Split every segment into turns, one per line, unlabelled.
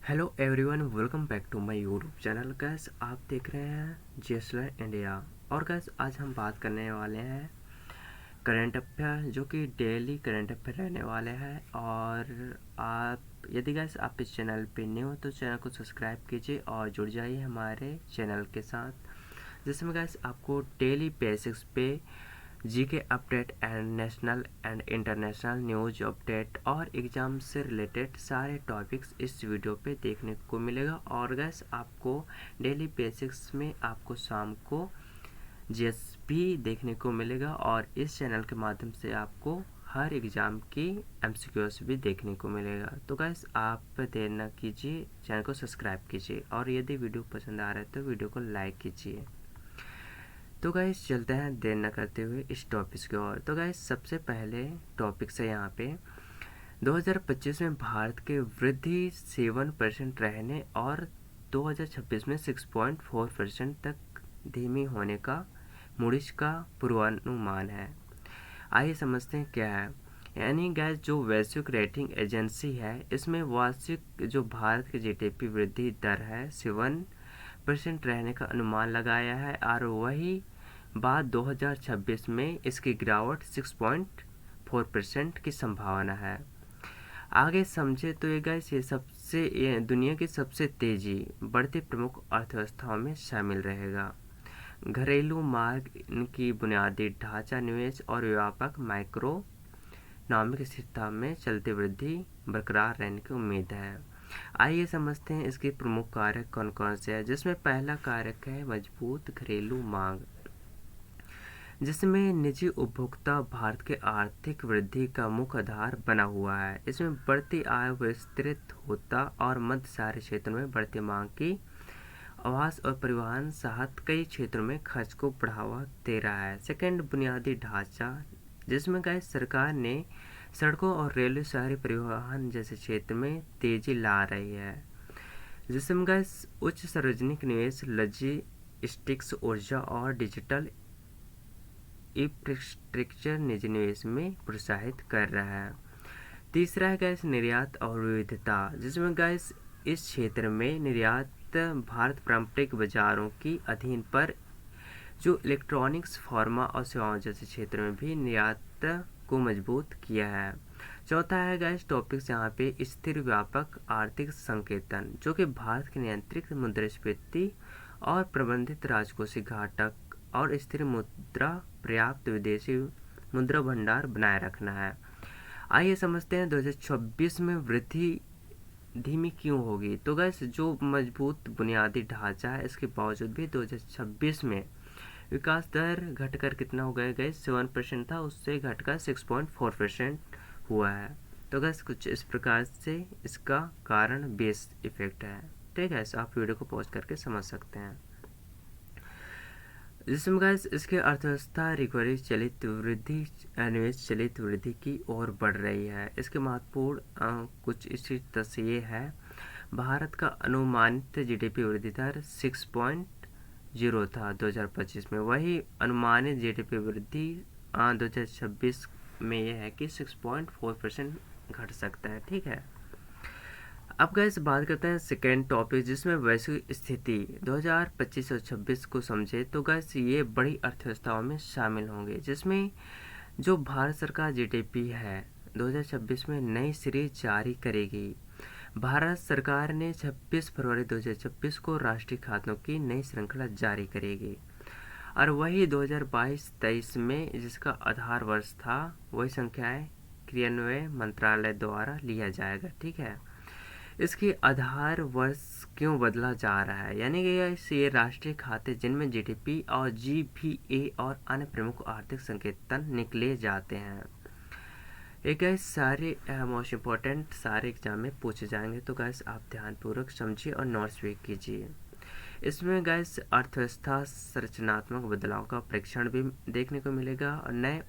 Hello everyone, welcome back to my YouTube channel. Guys आप देख रहे हैं जीएसएल इंडिया। और गैस आज हम बात करने वाले हैं करंट अफेयर, जो कि डेली करंट अफेयर रहने वाले हैं। और आप यदि गैस आप इस चैनल पे न्यू हो तो चैनल को सब्सक्राइब कीजिए और जुड़ जाइए हमारे चैनल के साथ, जिसमें गैस आपको डेली बेसिक्स पे GK update and national and international news update और एग्ज़ाम से रिलेटेड सारे टॉपिक्स इस वीडियो पे देखने को मिलेगा। और गैस आपको डेली बेसिक्स में आपको शाम को जीएस भी देखने को मिलेगा, और इस चैनल के माध्यम से आपको हर एग्ज़ाम की एमसीक्यूज भी देखने को मिलेगा। तो गैस आप देर न कीजिए, चैनल को सब्सक्राइब कीजिए, और यदि वीडियो पसंद आ रहा है तो वीडियो को लाइक कीजिए। तो गाइस चलते हैं देर न करते हुए इस टॉपिक की ओर। तो गाइस सबसे पहले टॉपिक से यहाँ पे 2025 में भारत के वृद्धि 7% रहने और 2026 में 6.4% तक धीमी होने का मूडिज का पूर्वानुमान है। आइए समझते हैं क्या है। यानी गैस जो वैश्विक रेटिंग एजेंसी है, इसमें वार्षिक जो भारत की जीडीपी वृद्धि दर है 7% रहने का अनुमान लगाया है, और वही बात 2026 में इसकी गिरावट 6.4% की संभावना है। आगे समझे तो ये दुनिया की सबसे तेजी बढ़ती प्रमुख अर्थव्यवस्थाओं में शामिल रहेगा। घरेलू मार्ग की बुनियादी ढांचा निवेश और व्यापक माइक्रोइकोनॉमिक स्थिरता में चलती वृद्धि बरकरार रहने की उम्मीद है। आइए समझते हैं इसके प्रमुख कारक कौन कौन से हैं, जिसमें पहला कारक है मजबूत घरेलू मांग, जिसमें निजी उपभोक्ता भारत के आर्थिक वृद्धि का मुख्य आधार बना हुआ है। इसमें बढ़ती आय, विस्तृत होता और मध्य शहरी क्षेत्रों में बढ़ती मांग की आवास और परिवहन सहित कई क्षेत्रों में खर्च को बढ़ावा दे रहा है। सेकंड, बुनियादी ढांचा, जिसमें गैस सरकार ने सड़कों और रेलवे शहरी परिवहन जैसे क्षेत्र में तेजी ला रही है, जिसमें गैस उच्च सार्वजनिक निवेश, लॉजिस्टिक्स, ऊर्जा और डिजिटल इंफ्रास्ट्रक्चर निजी निवेश में प्रोत्साहित कर रहा है। तीसरा है गैस निर्यात और विविधता, जिसमें गैस इस क्षेत्र में निर्यात भारत पारंपरिक बाजारों की अधीन पर जो इलेक्ट्रॉनिक्स, फार्मा और सेवाओं जैसे क्षेत्र में भी निर्यात को मजबूत किया है। चौथा है गैस टॉपिक्स यहाँ पे स्थिर व्यापक आर्थिक संकेतन, जो कि भारत की नियंत्रित मुद्रास्फीति और प्रबंधित राजकोषीय घाटा और स्थिर मुद्रा पर्याप्त विदेशी मुद्रा भंडार बनाए रखना है। आइए समझते हैं 2026 में वृद्धि धीमी क्यों होगी। तो गैस जो मजबूत बुनियादी ढांचा है, इसके बावजूद भी 2026 में विकास दर घटकर कितना हो गया गैस 7% था, उससे घटकर 6.4% हुआ है। तो गैस कुछ इस प्रकार से इसका कारण बेस इफेक्ट है। ठीक है, आप वीडियो को पॉज करके समझ सकते हैं। जिसमें गैस इसके अर्थव्यवस्था रिकवरी चलित वृद्धि, निवेश चलित वृद्धि की ओर बढ़ रही है। इसके महत्वपूर्ण कुछ इसी तथ्य ये है। भारत का अनुमानित जीडीपी वृद्धि दर 6.0 था 2025 में, वही अनुमानित जीडीपी वृद्धि 2026 में यह है कि 6.4% घट सकता है। ठीक है, अब गैस बात करते हैं सेकेंड टॉपिक, जिसमें वैश्विक स्थिति 2025 और 26 को समझे। तो गैस ये बड़ी अर्थव्यवस्थाओं में शामिल होंगे, जिसमें जो भारत सरकार जीडीपी है 2026 में नई सीरीज जारी करेगी। भारत सरकार ने 26 फरवरी 2026 को राष्ट्रीय खातों की नई श्रृंखला जारी करेगी, और वही 2022-23 में जिसका आधार वर्ष था, वही संख्याएं क्रियान्वयन मंत्रालय द्वारा लिया जाएगा। ठीक है, इसकी आधार वर्ष क्यों बदला जा रहा है, यानी कि ये राष्ट्रीय खाते जिनमें जीडीपी और जीवीए और अन्य प्रमुख आर्थिक संकेतन निकले जाते हैं। ये गैस सारे मोस्ट इम्पोर्टेंट सारे एग्जाम में पूछे जाएंगे, तो गैस आप ध्यानपूर्वक समझिए और नोट्स भी कीजिए। इसमें गैस अर्थव्यवस्था संरचनात्मक बदलाव का परीक्षण भी देखने को मिलेगा, और नए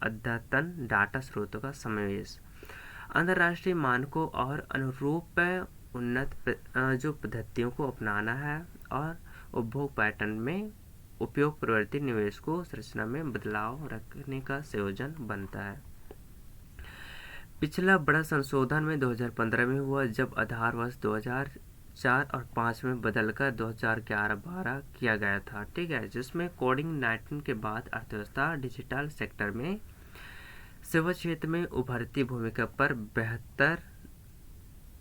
अद्यतन डाटा स्रोतों का समावेश, अंतर्राष्ट्रीय मानकों और अनुरूप उन्नत जो पद्धतियों को अपनाना है, और उपभोग पैटर्न में उपयोग प्रवृत्ति निवेश को संरचना में बदलाव रखने का संयोजन बनता है। पिछला बड़ा संशोधन में 2015 में हुआ, जब आधार वर्ष 2004 और 5 में बदलकर 2011-12 किया गया था, ठीक है, जिसमें कोविड-19 के बाद अर्थव्यवस्था डिजिटल सेक्टर में सेवा क्षेत्र में उभरती भूमिका पर बेहतर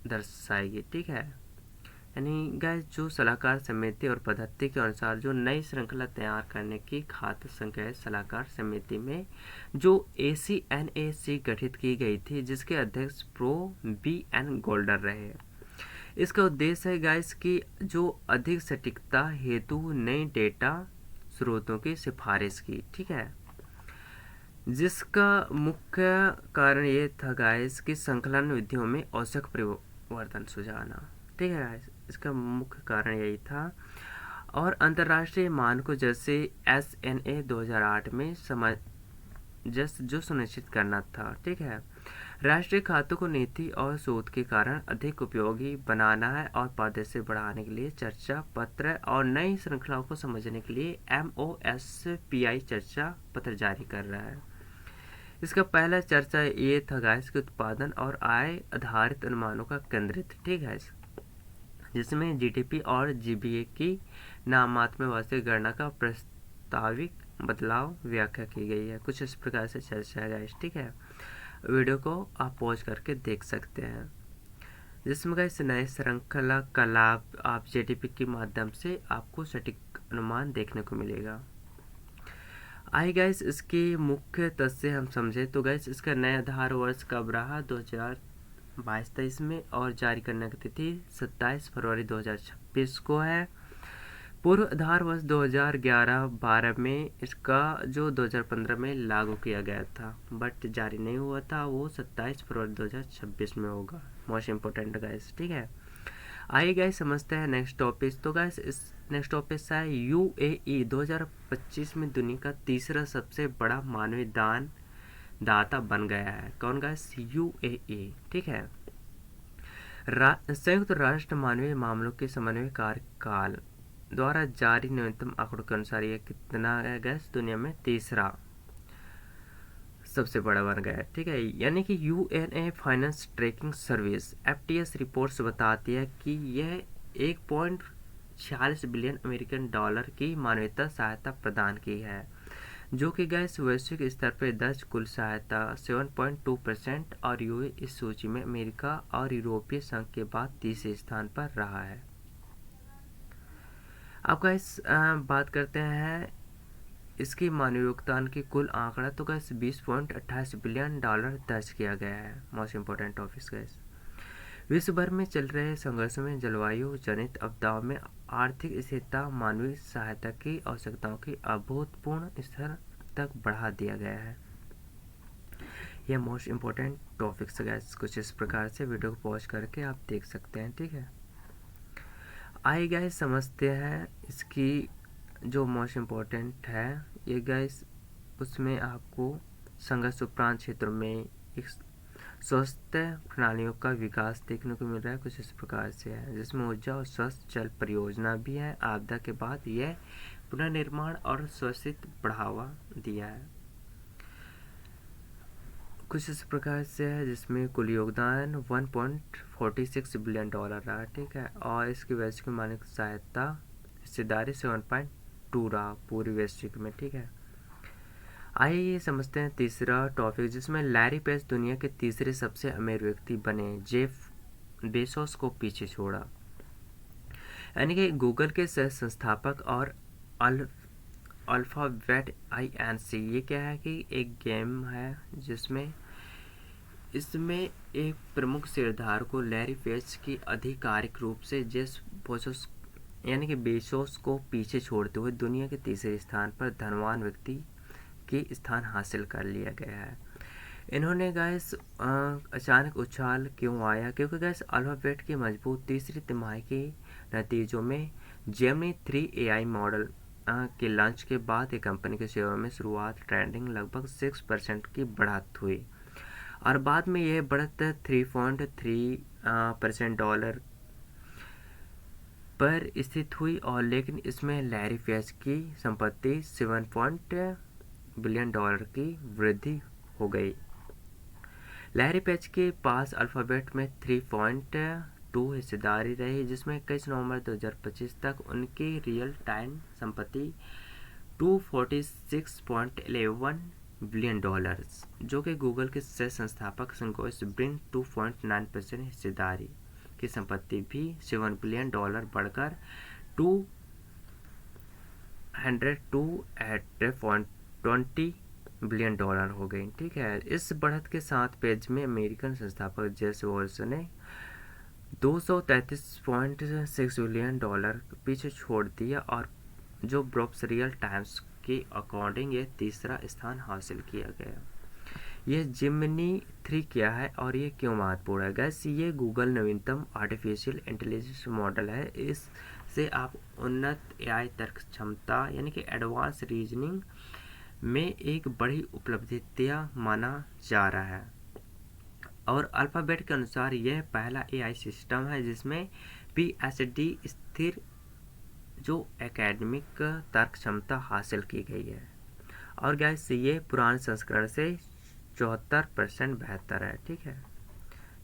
दर्शाएगी, ठीक है। यानी गाइस, जो सलाहकार समिति और पद्धति के अनुसार जो नई श्रृंखला तैयार करने की खातिर संघीय सलाहकार समिति में जो ACNAC गठित की गई थी, जिसके अध्यक्ष प्रो BN गोल्डर रहे। इसका उद्देश्य है गाइस कि जो अधिक सटीकता हेतु नई डेटा स्रोतों की सिफारिश की, ठीक है, जिसका मुख्य कारण ये था गाइस कि संकलन विधियों में आवश्यक परिवर्तन सुझाना, ठीक है गाइस, इसका मुख्य कारण यही था। और अंतर्राष्ट्रीय मानकों जैसे SNA 2008 में सामंजस्य जो सुनिश्चित करना था, ठीक है। राष्ट्रीय खातों को नीति और शोध के कारण अधिक उपयोगी बनाना है और पारदर्शिता बढ़ाने के लिए चर्चा पत्र और नई श्रृंखलाओं को समझने के लिए MOSPI चर्चा पत्र जारी कर रहा है। इसका पहला चर्चा ये था गाइस कि उत्पादन और आय आधारित अनुमानों का केंद्रित, ठीक है, जिसमें GDP और GBA की नामात्मक वार्षिक गणना का प्रस्ताविक बदलाव व्याख्या की गई है। कुछ इस प्रकार से चर्चा है गाइस, ठीक है। वीडियो को आप पॉज करके देख सकते हैं, जिसमें गाइस नए श्रृंखला का लाभ आप GDP के माध्यम से आपको सटीक अनुमान देखने को मिलेगा। आइए गाइस, इसकी मुख्य तथ्य हम समझे तो गाइस, इसका नया आधार वर्ष कब रहा 2022-23 में, और जारी करने की तिथि 27 फरवरी 2026 को है। पूर्व आधार वर्ष 2011-12 में इसका जो 2015 में लागू किया गया था बट जारी नहीं हुआ था, वो 27 फरवरी 2026 में होगा। मोस्ट इम्पोर्टेंट गाइस, ठीक है। आइए गाइस समझते हैं नेक्स्ट टॉपिक। तो गाइस इस नेक्स्ट टॉपिक है UAE 2025 में दुनिया का तीसरा सबसे बड़ा मानवीय दान दाता बन गया है। कौन गाइस? UAE, ठीक है। संयुक्त राष्ट्र मानवीय मामलों के समन्वय कार्यकाल द्वारा जारी न्यूनतम आंकड़ों के अनुसार ये कितना है गैस? दुनिया में तीसरा सबसे बड़ा बन गया है, ठीक है। यानी कि UNA finance tracking service FTS reports बताती है कि यह 1.46 बिलियन अमेरिकन डॉलर की मानवीय सहायता प्रदान की है, जो कि गैस वैश्विक स्तर पर दर्ज कुल सहायता 7.2% और यूए इस सूची में अमेरिका और यूरोपीय संघ के बाद तीसरे स्थान पर रहा है। अब गैस बात करते हैं इसकी मानवीय योगदान की कुल आंकड़ा, तो गैस 20.28 बिलियन डॉलर दर्ज किया गया है। मोस्ट इम्पोर्टेंट टॉपिक्स गैस, विश्व भर में चल रहे संघर्ष में जलवायु जनित आपदाओं में आर्थिक स्थिरता मानवीय सहायता की आवश्यकताओं की अभूतपूर्व स्तर तक बढ़ा दिया गया है। यह मोस्ट इम्पोर्टेंट टॉपिक्स गैस कुछ इस प्रकार से, वीडियो को पॉज करके आप देख सकते हैं, ठीक है। आइए गैस समझते हैं इसकी जो मोस्ट इम्पोर्टेंट है ये गैस, उसमें आपको संघर्ष उपरांत क्षेत्रों में एक स्वस्थ प्रणालियों का विकास देखने को मिल रहा है। कुछ इस प्रकार से है, जिसमें ऊर्जा और स्वस्थ जल परियोजना भी है। आपदा के बाद यह पुनर्निर्माण और स्वच्छित बढ़ावा दिया है। कुछ इस प्रकार से है, जिसमें कुल योगदान 1.46 बिलियन डॉलर रहा, ठीक है। और इसकी वैश्विक मानवीय सहायता हिस्सेदारी 7.2 रहा पूरी वैश्विक में, ठीक है। आइए ये समझते हैं तीसरा टॉपिक, जिसमें लैरी पेज दुनिया के तीसरे सबसे अमीर व्यक्ति बने, जेफ बेजोस को पीछे छोड़ा। यानी कि गूगल के सह संस्थापक और अल्फाबेट INC, ये क्या है कि एक गेम है जिसमें इसमें एक प्रमुख शेयरधारक को लैरी पेज की आधिकारिक रूप से जेफ बेजोस यानी कि बेजोस को पीछे छोड़ते हुए दुनिया के तीसरे स्थान पर धनवान व्यक्ति के स्थान हासिल कर लिया गया है। इन्होंने गैस अचानक उछाल क्यों आया? क्योंकि गैस अल्फाबेट की मजबूत तीसरी तिमाही के नतीजों में जेमिनी 3 AI मॉडल के लॉन्च के बाद ये कंपनी के शेयरों में शुरुआत ट्रेंडिंग लगभग 6% की बढ़त हुई और बाद में यह बढ़त 3.3% डॉलर पर स्थित हुई, और लेकिन इसमें लैरी पेज की संपत्ति 7 बिलियन डॉलर की वृद्धि हो गई। लैरी पेज के पास अल्फ़ाबेट में 3.2 हिस्सेदारी रही, जिसमें 21 नवंबर 2025 तक उनकी रियल टाइम संपत्ति $246.11 बिलियन, जो कि गूगल के सह संस्थापक संतोष ब्रिन 2.9% हिस्सेदारी की संपत्ति भी $7 बिलियन बढ़कर $202.20 बिलियन हो गई। ठीक है, इस बढ़त के साथ पेज में अमेरिकन संस्थापक जेफ बेजोस ने $233.6 बिलियन पीछे छोड़ दिया और जो ब्रूक्स रियल टाइम्स के अकॉर्डिंग ये तीसरा स्थान हासिल किया गया। यह जिमनी 3 क्या है और ये क्यों महत्वपूर्ण है? गैस, ये गूगल नवीनतम आर्टिफिशियल इंटेलिजेंस मॉडल है। इससे आप उन्नत एआई तर्क क्षमता यानी कि एडवांस रीजनिंग में एक बड़ी उपलब्धियां माना जा रहा है। और अल्फ़ाबेट के अनुसार यह पहला एआई सिस्टम है जिसमें पीएचडी स्थिर जो एकेडमिक तर्क क्षमता हासिल की गई है। और गैस, ये पुराने संस्करण से 74% बेहतर है। ठीक है,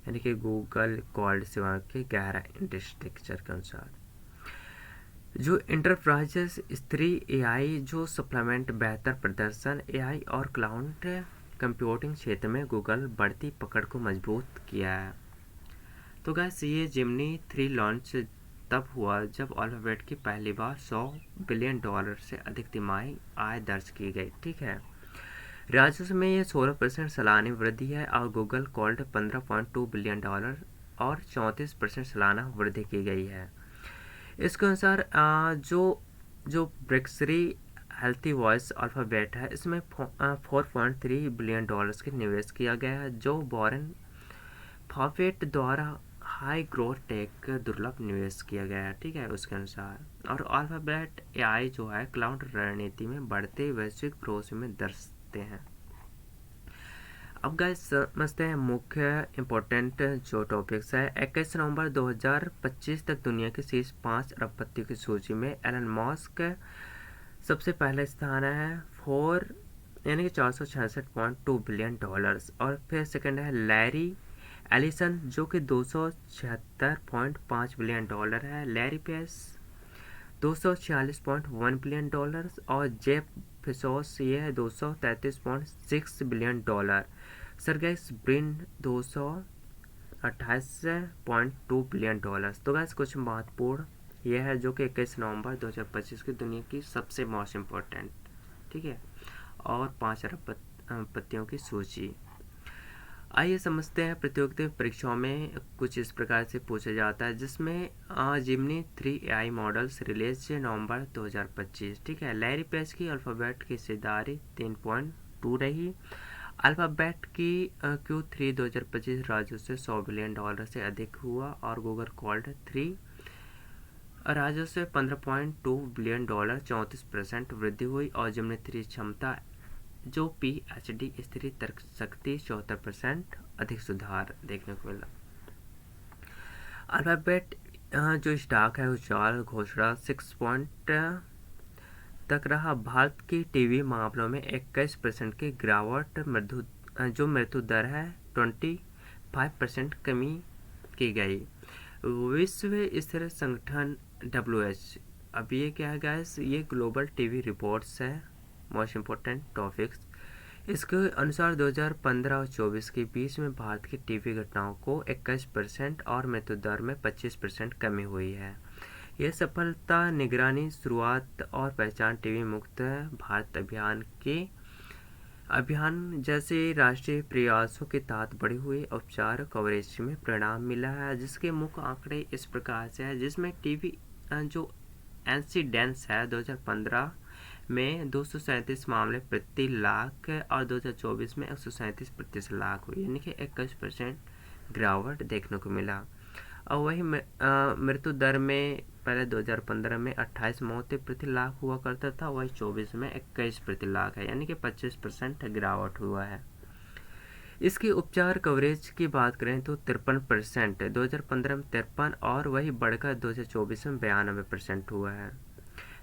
यानी कि गूगल क्लाउड सेवा के गहरा इंफ्रास्ट्रक्चर के अनुसार जो इंटरप्राइजेस स्तरीय एआई जो सप्लीमेंट बेहतर प्रदर्शन एआई और क्लाउड कंप्यूटिंग क्षेत्र में गूगल बढ़ती पकड़ को मजबूत किया है। तो गैस, ये जिमनी 3 लॉन्च तब हुआ जब अल्फ़ाबेट की पहली बार $100 बिलियन से अधिक तिमाही आय दर्ज की गई। ठीक है, राजस्व में ये 16% सालाना वृद्धि है और गूगल क्लाउड $15.2 बिलियन और 34% सालाना वृद्धि की गई है। इसके अनुसार जो ब्रेक्सरी हेल्थी वॉइस अल्फ़ाबेट है, इसमें $4.3 बिलियन के निवेश किया गया है, जो वॉरेन बफेट द्वारा हाई ग्रोथ टेक दुर्लभ निवेश किया गया है। ठीक है, उसके अनुसार और अल्फ़ाबेट एआई जो है क्लाउड रणनीति में बढ़ते वैश्विक भरोसे में दर्शाते हैं। अब गाइस समझते हैं मुख्य इम्पोर्टेंट जो टॉपिक्स है। 21 नवंबर 2025 तक दुनिया के शीर्ष 5 अरबपतियों की सूची में एलन मस्क सबसे पहले स्थान है 4 यानी कि $466.2 बिलियन। और फिर सेकंड है लैरी एलिसन जो कि $276.5 बिलियन है। लैरी पेज $246.1 बिलियन और जेफ बेजोस ये है $233.6 बिलियन। Sergey Brin $228.2 billion. तो गाइस, कुछ महत्वपूर्ण यह है जो कि 21 नवंबर 2025 की दुनिया की सबसे मोस्ट इम्पोर्टेंट, ठीक है, और 5 अरबपतियों की सूची। आइए समझते हैं प्रतियोगिता परीक्षाओं में कुछ इस प्रकार से पूछा जाता है, जिसमें जिमनी 3 एआई मॉडल्स रिलीज नवंबर 2025। ठीक है, लैरी पेज की अल्फ़ाबेट की हिस्सेदारी 3.2 रही। अल्फ़ाबेट की Q3 2025 राजस्व $100 बिलियन से अधिक हुआ और गूगल क्लाउड 3 राजस्व $15.2 बिलियन 34% वृद्धि हुई और जिमनी 3 क्षमता जो पीएचडी स्थिर तर्क शक्ति 74% अधिक सुधार देखने को मिला। अल्फ़ाबेट जो स्टॉक है उछाल घोषणा 6 पॉइंट तक रहा। भारत की टीवी मामलों में 21% की गिरावट, मृत्यु दर है 25% कमी की गई। विश्व स्तर संगठन WHO, अब ये क्या है गाइस, ये ग्लोबल टीवी रिपोर्ट्स है मोस्ट इम्पोर्टेंट टॉपिक्स। इसके अनुसार 2015 और 24 के बीच में भारत की टीवी घटनाओं को 21% और मृत्यु दर में 25% कमी हुई है। यह सफलता निगरानी शुरुआत और पहचान टीवी मुक्त भारत अभियान जैसे राष्ट्रीय प्रयासों के तहत बढ़ी हुई उपचार कवरेज में परिणाम मिला है, जिसके मुख्य आंकड़े इस प्रकार से है, जिसमें टीवी जो इंसिडेंस है 2015 में 237 मामले प्रति लाख और 2024 में 137 प्रति लाख हुई, यानी कि 21% गिरावट देखने को मिला। और वही मृत्यु दर में पहले 2015 में 28 मौतें प्रति लाख हुआ करता था, वही 24 में 21 प्रति लाख है, यानी कि 25% गिरावट हुआ है। इसकी उपचार कवरेज की बात करें तो 53%, 2015 में 53 और वही बढ़कर 2024 में 92% हुआ है।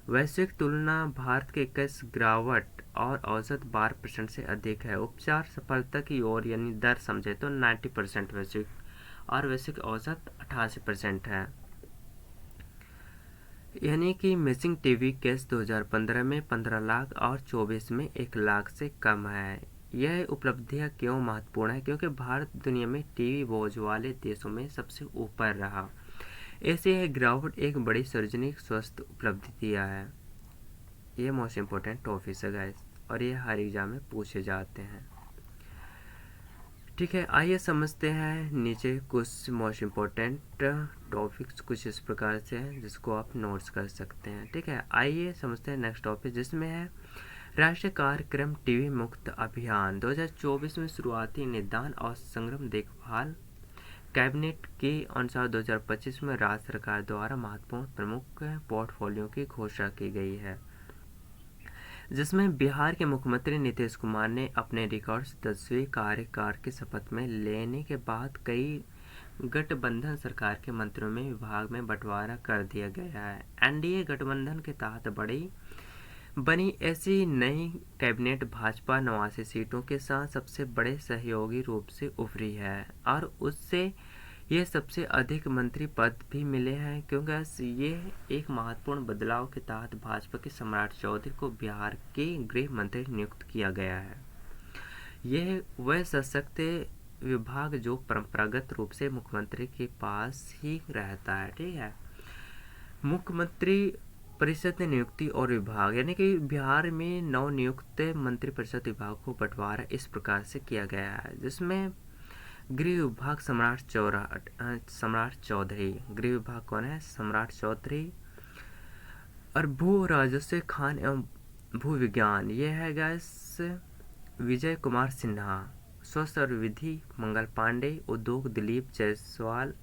वैश्विक तुलना भारत के 21 गिरावट और औसत 12% से अधिक है। उपचार सफलता की ओर यानी दर समझे तो 90% वैश्विक और वैश्विक औसत 88% है। यानी कि मिसिंग टीबी केस 2015 में 15 लाख और 24 में 1 लाख से कम है। यह उपलब्धियां क्यों महत्वपूर्ण है? क्योंकि भारत दुनिया में टीबी बोझ वाले देशों में सबसे ऊपर रहा। ऐसे यह गिरावट एक बड़ी सार्वजनिक स्वास्थ्य उपलब्धि दिया है। ये मोस्ट इम्पोर्टेंट टॉपिक्स है गाइस, और ये हर एग्जाम में पूछे जाते हैं। ठीक है, आइए समझते हैं नीचे कुछ मोस्ट इम्पोर्टेंट टॉपिक्स कुछ इस प्रकार से हैं जिसको आप नोट्स कर सकते हैं। ठीक है, आइए समझते हैं नेक्स्ट टॉपिक जिसमें है राष्ट्रीय कार्यक्रम टीबी मुक्त अभियान 2024 में शुरुआती निदान और संग्रम देखभाल। कैबिनेट के अनुसार 2025 में राज्य सरकार द्वारा महत्वपूर्ण प्रमुख पोर्टफोलियो की घोषणा की गई है, जिसमें बिहार के मुख्यमंत्री नीतीश कुमार ने अपने रिकॉर्ड 10वें कार्यकाल की शपथ में लेने के बाद कई गठबंधन सरकार के मंत्रियों में विभाग में बंटवारा कर दिया गया है। एनडीए गठबंधन के तहत बनी ऐसी नई कैबिनेट भाजपा 89 सीटों के साथ सबसे बड़े सहयोगी रूप से उभरी है और उससे ये सबसे अधिक मंत्री पद भी मिले हैं, क्योंकि ये एक महत्वपूर्ण बदलाव के तहत भाजपा के सम्राट चौधरी को बिहार के गृह मंत्री नियुक्त किया गया है। यह वह सशक्त विभाग जो परंपरागत रूप से मुख्यमंत्री के पास ही रहता है। ठीक है, मुख्यमंत्री परिषद नियुक्ति और विभाग, यानी कि बिहार में नवनियुक्त मंत्रिपरिषद विभाग को बंटवारा इस प्रकार से किया गया है, जिसमें गृह विभाग सम्राट चौधरी। गृह विभाग कौन है? सम्राट चौधरी। और भू राजस्व, खान एवं भू विज्ञान, यह है गैस विजय कुमार सिन्हा। स्वास्थ्य और विधि मंगल पांडे। उद्योग दिलीप जायसवाल।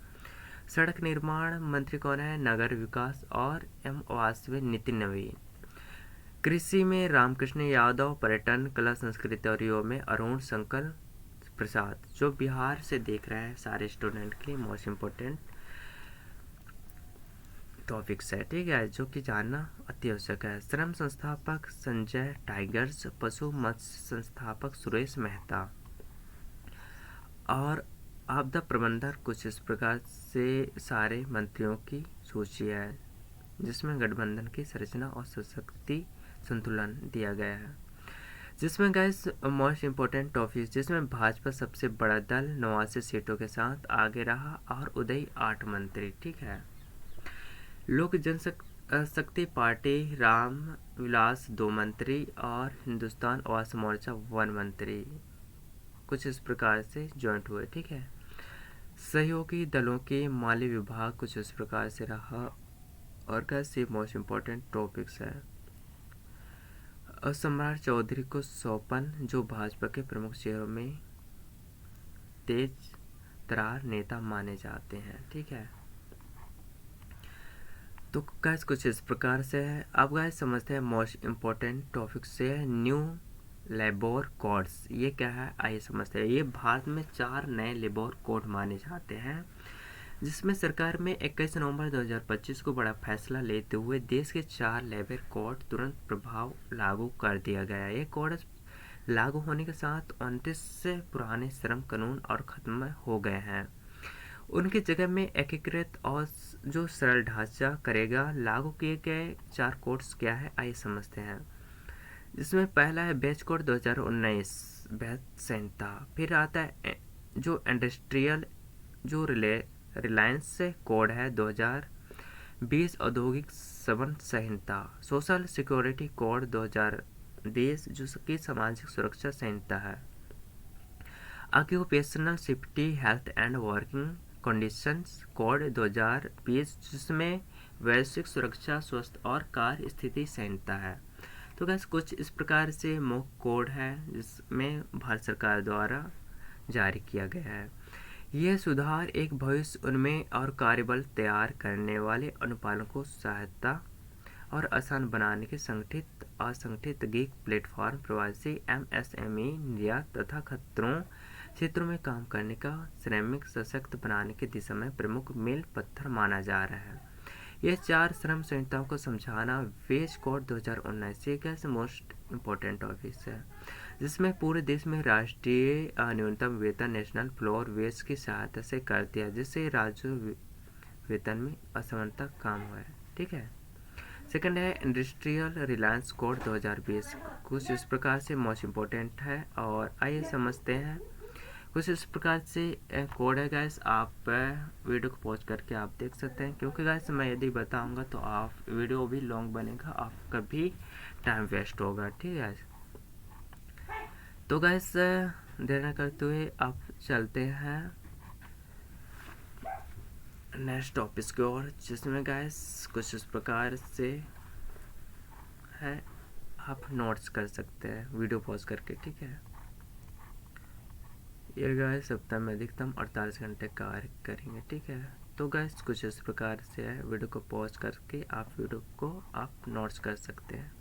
सड़क निर्माण मंत्री कौन है? नगर विकास और एवं आवास नितिन नवीन। कृषि में रामकृष्ण यादव। पर्यटन, कला, संस्कृति और युवा में अरुण शंकर प्रसाद। जो बिहार से देख रहे हैं सारे स्टूडेंट के लिए मोस्ट इम्पोर्टेंट टॉपिक्स है। ठीक है, जो कि जानना अति आवश्यक है। श्रम संस्थापक संजय टाइगर्स। पशु मत्स्य संस्थापक सुरेश मेहता। और आपदा प्रबंधन कुछ इस प्रकार से सारे मंत्रियों की सूची है, जिसमें गठबंधन की संरचना और सशक्ति संतुलन दिया गया है। जिसमें गैस मोस्ट इम्पोर्टेंट टॉपिक, जिसमें भाजपा सबसे बड़ा दल 89 सीटों के साथ आगे रहा और उदय 8 मंत्री। ठीक है, लोक जनशक्ति पार्टी राम विलास 2 मंत्री और हिंदुस्तान आवास मोर्चा 1 मंत्री कुछ इस प्रकार से ज्वाइंट हुए। ठीक है, सहयोगी दलों के माली विभाग कुछ इस प्रकार से रहा। और कैसे मोस्ट इम्पोर्टेंट टॉपिक्स है। सम्राट चौधरी को सौंपन, जो भाजपा के प्रमुख चेहरों में तेज तरार नेता माने जाते हैं। ठीक है, तो गैस कुछ इस प्रकार से है। अब गैस समझते हैं मोस्ट इम्पोर्टेंट टॉपिक से न्यू लेबर कोड्स। ये क्या है आइए समझते हैं। ये भारत में 4 नए लेबर कोड माने जाते हैं, जिसमें सरकार में 21 नवंबर 2025 को बड़ा फैसला लेते हुए देश के 4 लेबर कोड तुरंत प्रभाव लागू कर दिया गया। ये कोड लागू होने के साथ 29 से पुराने श्रम कानून और खत्म हो गए हैं। उनकी जगह में एकीकृत और जो सरल ढांचा करेगा। लागू किए गए 4 कोड्स क्या है आइए समझते हैं। जिसमें पहला है बेच कोड 2019 बेच संहिता। फिर आता है जो इंडस्ट्रियल जो रिलायंस कोड है 2020 औद्योगिक संबंध संहिता। सोशल सिक्योरिटी कोड 2020 जो कि सामाजिक सुरक्षा संहिता है। Occupational safety health and working conditions code 2020 जिसमें वैश्विक सुरक्षा स्वास्थ्य और कार्य स्थिति संहिता है। तो गैस कुछ इस प्रकार से मुख्य कोड है जिसमें भारत सरकार द्वारा जारी किया गया है। यह सुधार एक भविष्य उनमें और कार्यबल तैयार करने वाले अनुपालन को सहायता और आसान बनाने के संगठित असंगठित गिग प्लेटफॉर्म प्रवासी एमएसएमई निर्यात तथा खतरों क्षेत्रों में काम करने का श्रमिक सशक्त बनाने की दिशा में प्रमुख मील पत्थर माना जा रहा है। ये 4 श्रम संहिताओं को समझाना वेज कोड 2019 ये कैसे मोस्ट इम्पोर्टेंट टॉपिक है, जिसमें पूरे देश में राष्ट्रीय न्यूनतम वेतन नेशनल फ्लोर वेज की सहायता से कर दिया, जिससे राज्यों वेतन में असमानता कम हुआ है। ठीक है। सेकंड है इंडस्ट्रियल रिलायंस कोड 2020, कुछ इस प्रकार से मोस्ट इम्पोर्टेंट है। और आइए समझते हैं। कुछ इस प्रकार से कोड है गाइस, आप वीडियो को पॉज करके आप देख सकते हैं, क्योंकि गाइस मैं यदि बताऊंगा तो आप वीडियो भी लॉन्ग बनेगा, आपका भी टाइम वेस्ट होगा। ठीक है। तो गाइस देर न करते हुए आप चलते हैं नेक्स्ट टॉपिक की ओर, जिसमें गाइस कुछ इस प्रकार से है, आप नोट्स कर सकते हैं वीडियो पॉज करके। ठीक है। ये गाइस सप्ताह में अधिकतम 48 घंटे कार्य करेंगे। ठीक है। तो गाइस कुछ इस प्रकार से है, वीडियो को पॉज करके आप वीडियो को आप नोट्स कर सकते हैं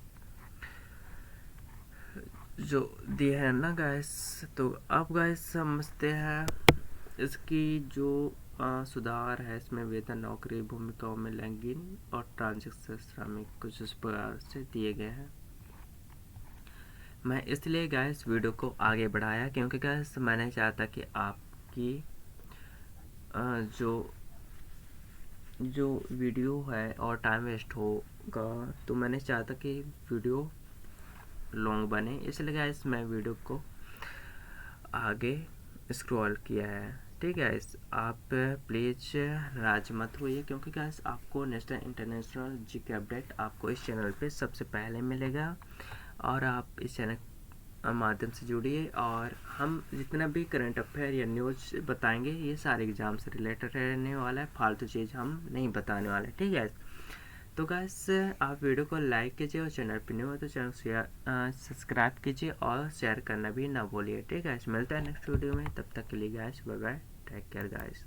जो दिए है ना गाइस। तो अब गाइस समझते हैं इसकी जो सुधार है इसमें वेतन, नौकरी, भूमिकाओं में लैंगिक और ट्रांजेक्शन श्रमिक कुछ इस प्रकार से दिए गए हैं। मैं इसलिए गाइस वीडियो को आगे बढ़ाया, क्योंकि गाइस मैंने चाहता कि आपकी जो वीडियो है और टाइम वेस्ट होगा, तो मैंने चाहता कि वीडियो लॉन्ग बने, इसलिए गाइस मैं वीडियो को आगे स्क्रॉल किया है। ठीक है। आप प्लीज़ नाराज मत होइए, क्योंकि गाइस आपको नेशनल इंटरनेशनल जीके अपडेट आपको इस चैनल पे सबसे पहले मिलेगा, और आप इस चैनल माध्यम से जुड़िए। और हम जितना भी करंट अफेयर या न्यूज़ बताएंगे ये सारे एग्जाम से रिलेटेड रहने वाला है, फालतू चीज़ हम नहीं बताने वाले। ठीक है। तो गाइस आप वीडियो को लाइक कीजिए, और चैनल पर न्यू हो तो चैनल सब्सक्राइब कीजिए और शेयर करना भी ना भूलिए। ठीक है। मिलता है नेक्स्ट वीडियो में, तब तक के लिए guys bye bye, take care guys.